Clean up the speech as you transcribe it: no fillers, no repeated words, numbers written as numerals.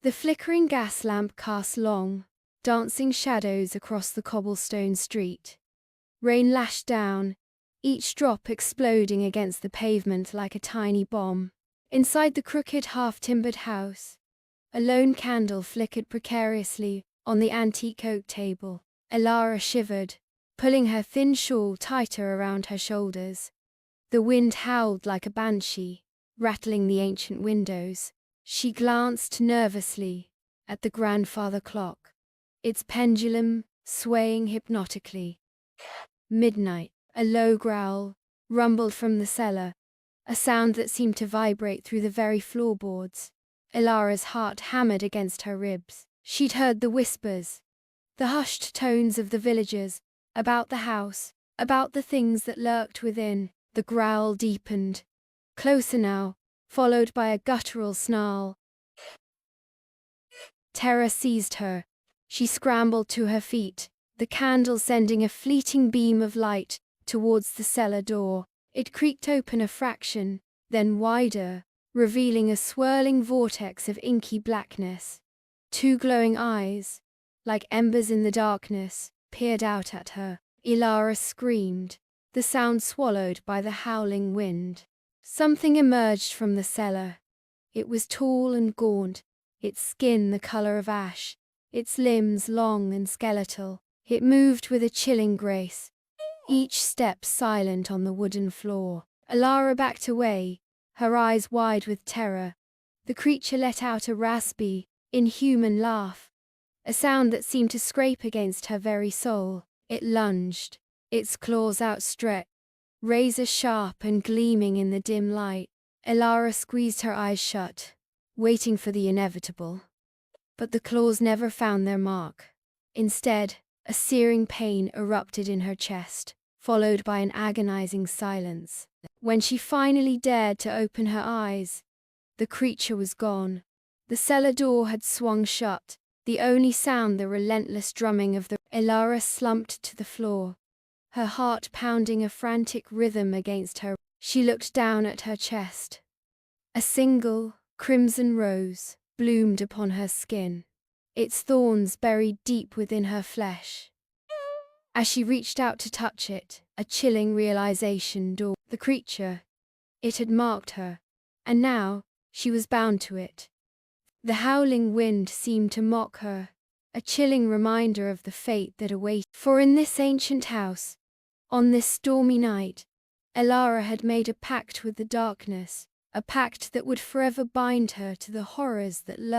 The flickering gas lamp cast long, dancing shadows across the cobblestone street. Rain lashed down, each drop exploding against the pavement like a tiny bomb. Inside the crooked half-timbered house, a lone candle flickered precariously on the antique oak table. Elara shivered, pulling her thin shawl tighter around her shoulders. The wind howled like a banshee, rattling the ancient windows. She glanced nervously at the grandfather clock, its pendulum swaying hypnotically. Midnight. A low growl rumbled from the cellar, a sound that seemed to vibrate through the very floorboards. Elara's heart hammered against her ribs. She'd heard the whispers, the hushed tones of the villagers, about the house, about the things that lurked within. The growl deepened, closer now, followed by a guttural snarl. Terror seized her. She scrambled to her feet, the candle sending a fleeting beam of light towards the cellar door. It creaked open a fraction, then wider, revealing a swirling vortex of inky blackness. Two glowing eyes, like embers in the darkness, peered out at her. Elara screamed, the sound swallowed by the howling wind. Something emerged from the cellar. It was tall and gaunt, its skin the color of ash, its limbs long and skeletal. It moved with a chilling grace, each step silent on the wooden floor. Elara backed away, her eyes wide with terror. The creature let out a raspy, inhuman laugh, a sound that seemed to scrape against her very soul. It lunged, its claws outstretched, razor sharp and gleaming in the dim light. Elara squeezed her eyes shut, waiting for the inevitable. But the claws never found their mark. Instead, a searing pain erupted in her chest, followed by an agonizing silence. When she finally dared to open her eyes, the creature was gone. The cellar door had swung shut, the only sound the relentless drumming of the... Elara slumped to the floor, her heart pounding a frantic rhythm against her. She looked down at her chest. A single, crimson rose bloomed upon her skin, its thorns buried deep within her flesh. As she reached out to touch it, a chilling realization dawned. The creature, it had marked her, and now she was bound to it. The howling wind seemed to mock her, a chilling reminder of the fate that awaited. For in this ancient house, on this stormy night, Elara had made a pact with the darkness, a pact that would forever bind her to the horrors that lurked.